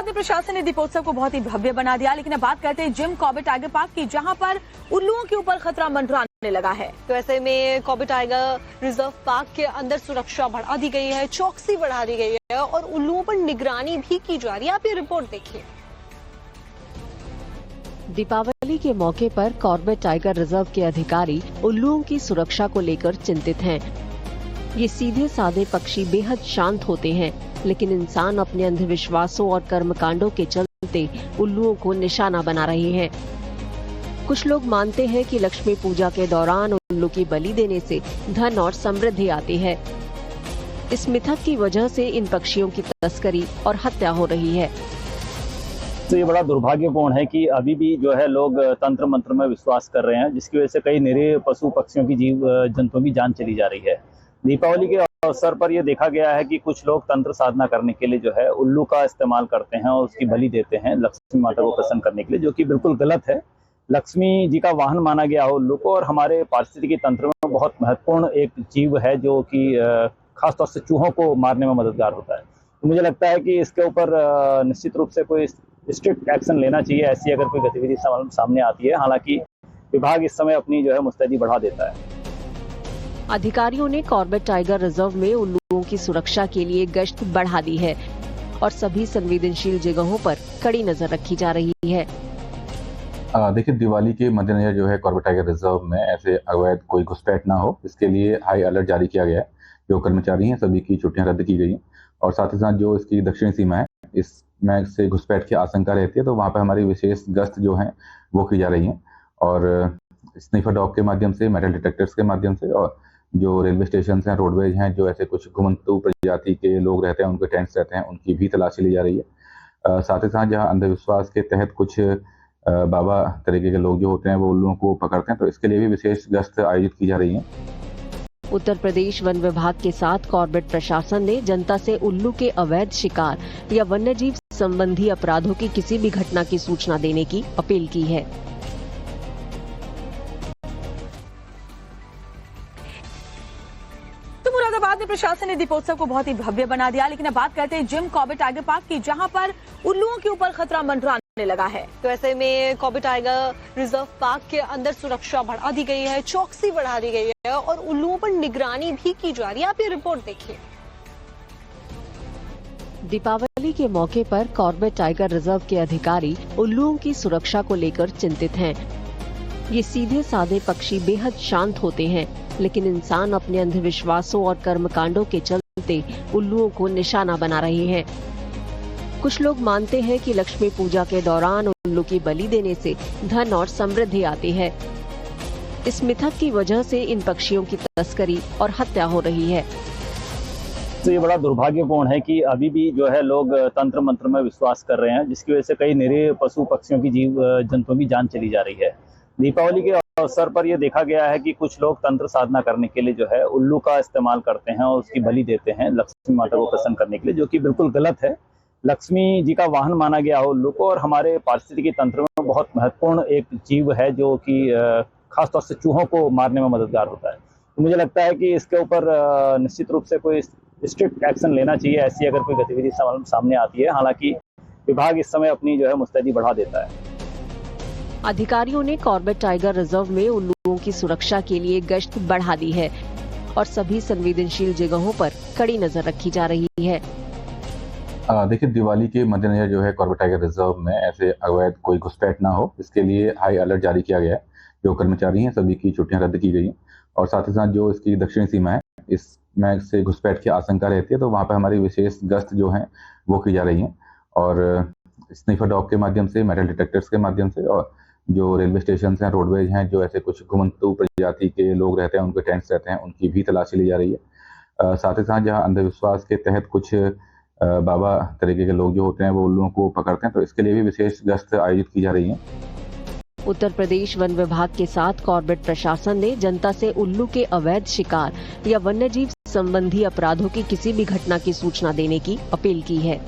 मुरादाबाद में प्रशासन ने दीपोत्सव को बहुत ही भव्य बना दिया, लेकिन अब बात करते हैं जिम कॉर्बेट टाइगर पार्क की, जहां पर उल्लुओं के ऊपर खतरा मंडराने लगा है। तो ऐसे में कॉर्बेट टाइगर रिजर्व पार्क के अंदर सुरक्षा बढ़ा दी गई है, चौकसी बढ़ा दी गई है और उल्लुओं पर निगरानी भी की जा रही है। आप ये रिपोर्ट देखिए। दीपावली के मौके पर कॉर्बेट टाइगर रिजर्व के अधिकारी उल्लुओं की सुरक्षा को लेकर चिंतित हैं। ये सीधे साधे पक्षी बेहद शांत होते हैं, लेकिन इंसान अपने अंधविश्वासों और कर्मकांडों के चलते उल्लुओं को निशाना बना रहे हैं। कुछ लोग मानते हैं कि लक्ष्मी पूजा के दौरान उल्लू की बलि देने से धन और समृद्धि आती है। इस मिथक की वजह से इन पक्षियों की तस्करी और हत्या हो रही है। तो ये बड़ा दुर्भाग्यपूर्ण है कि अभी भी जो है लोग तंत्र मंत्र में विश्वास कर रहे हैं, जिसकी वजह से कई निरीह पशु पक्षियों की जंतुओं की जान चली जा रही है। दीपावली के अवसर पर यह देखा गया है कि कुछ लोग तंत्र साधना करने के लिए जो है उल्लू का इस्तेमाल करते हैं और उसकी बलि देते हैं लक्ष्मी माता को प्रसन्न करने के लिए, जो कि बिल्कुल गलत है। लक्ष्मी जी का वाहन माना गया है उल्लू को, और हमारे पारिस्थितिकी तंत्र में बहुत महत्वपूर्ण एक जीव है जो कि खासतौर से चूहों को मारने में मददगार होता है। तो मुझे लगता है कि इसके ऊपर निश्चित रूप से कोई स्ट्रिक्ट एक्शन लेना चाहिए, ऐसी अगर कोई गतिविधि सामने आती है। हालांकि विभाग इस समय अपनी जो है मुस्तैदी बढ़ा देता है। अधिकारियों ने कॉर्बेट टाइगर रिजर्व में उल्लुओं की सुरक्षा के लिए गश्त बढ़ा दी है और सभी संवेदनशील जगहों पर कड़ी नजर रखी जा रही है। देखिए, दिवाली के मद्देनजर जो है कॉर्बेट टाइगर रिजर्व में ऐसे अवैध कोई घुसपैठ ना हो, इसके लिए हाई अलर्ट जारी किया गया है। जो कर्मचारी हैं सभी की छुट्टियां रद्द की गई हैं और साथ ही साथ जो इसकी दक्षिणी सीमा है इसमें से घुसपैठ की आशंका रहती है, तो वहाँ पर हमारी विशेष गश्त जो है वो की जा रही है और स्निफर डॉग के माध्यम से, मेटल डिटेक्टर्स के माध्यम से, और जो रेलवे स्टेशन हैं, रोडवेज हैं, जो ऐसे कुछ घुमंतु प्रजाति के लोग रहते हैं, उनके टेंट्स रहते हैं, उनकी भी तलाशी ली जा रही है। साथ ही साथ जहाँ अंधविश्वास के तहत कुछ बाबा तरीके के लोग जो होते हैं वो उल्लुओं को पकड़ते हैं, तो इसके लिए भी विशेष गश्त आयोजित की जा रही है। उत्तर प्रदेश वन विभाग के साथ कॉर्बेट प्रशासन ने जनता से उल्लू के अवैध शिकार या वन्यजीव संबंधी अपराधों की किसी भी घटना की सूचना देने की अपील की है। मुरादाबाद में प्रशासन ने दीपोत्सव को बहुत ही भव्य बना दिया, लेकिन अब बात करते हैं जिम कॉर्बेट टाइगर पार्क की, जहां पर उल्लुओं के ऊपर खतरा मंडराने लगा है। तो ऐसे में कॉर्बेट टाइगर रिजर्व पार्क के अंदर सुरक्षा बढ़ा दी गई है, चौकसी बढ़ा दी गई है और उल्लुओं पर निगरानी भी की जा रही है। आप ये रिपोर्ट देखिए। दीपावली के मौके पर कॉर्बेट टाइगर रिजर्व के अधिकारी उल्लुओं की सुरक्षा को लेकर चिंतित हैं। ये सीधे साधे पक्षी बेहद शांत होते हैं, लेकिन इंसान अपने अंधविश्वासों और कर्मकांडों के चलते उल्लुओं को निशाना बना रहे हैं। कुछ लोग मानते हैं कि लक्ष्मी पूजा के दौरान उल्लू की बलि देने से धन और समृद्धि आती है। इस मिथक की वजह से इन पक्षियों की तस्करी और हत्या हो रही है। तो ये बड़ा दुर्भाग्यपूर्ण है कि अभी भी जो है लोग तंत्र मंत्र में विश्वास कर रहे हैं, जिसकी वजह से कई निरीह पशु पक्षियों की जंतुओं की जान चली जा रही है। दीपावली के अवसर पर यह देखा गया है कि कुछ लोग तंत्र साधना करने के लिए जो है उल्लू का इस्तेमाल करते हैं और उसकी बलि देते हैं लक्ष्मी माता को प्रसन्न करने के लिए, जो कि बिल्कुल गलत है। लक्ष्मी जी का वाहन माना गया है उल्लू को, और हमारे पारिस्थितिकी तंत्र में बहुत महत्वपूर्ण एक जीव है जो कि खासतौर से चूहों को मारने में मददगार होता है। तो मुझे लगता है कि इसके ऊपर निश्चित रूप से कोई स्ट्रिक्ट एक्शन लेना चाहिए, ऐसी अगर कोई गतिविधि सामने आती है। हालांकि विभाग इस समय अपनी जो है मुस्तैदी बढ़ा देता है। अधिकारियों ने कॉर्बेट टाइगर रिजर्व में उल्लुओं की सुरक्षा के लिए गश्त बढ़ा दी है और सभी संवेदनशील जगहों पर कड़ी नजर रखी जा रही है। देखिए, दिवाली के मद्देनजर जो है कॉर्बेट टाइगर रिजर्व में ऐसे अवैध कोई घुसपैठ ना हो, इसके लिए हाई अलर्ट जारी किया गया है। जो कर्मचारी हैं सभी की छुट्टियां रद्द की गई हैं और साथ ही साथ जो इसकी दक्षिणी सीमा है इसमें से घुसपैठ की आशंका रहती है, तो वहाँ पर हमारी विशेष गश्त जो है वो की जा रही है और स्निफर डॉग के माध्यम से, मेटल डिटेक्टर्स के माध्यम से, और जो रेलवे स्टेशन हैं, रोडवेज हैं, जो ऐसे कुछ घुमंतु प्रजाति के लोग रहते हैं, उनके टेंट्स रहते हैं, उनकी भी तलाशी ली जा रही है। साथ ही साथ जहाँ अंधविश्वास के तहत कुछ बाबा तरीके के लोग जो होते हैं वो उल्लुओं को पकड़ते हैं, तो इसके लिए भी विशेष गश्त आयोजित की जा रही है। उत्तर प्रदेश वन विभाग के साथ कॉर्बेट प्रशासन ने जनता से उल्लू के अवैध शिकार या वन्यजीव संबंधी अपराधों की किसी भी घटना की सूचना देने की अपील की है।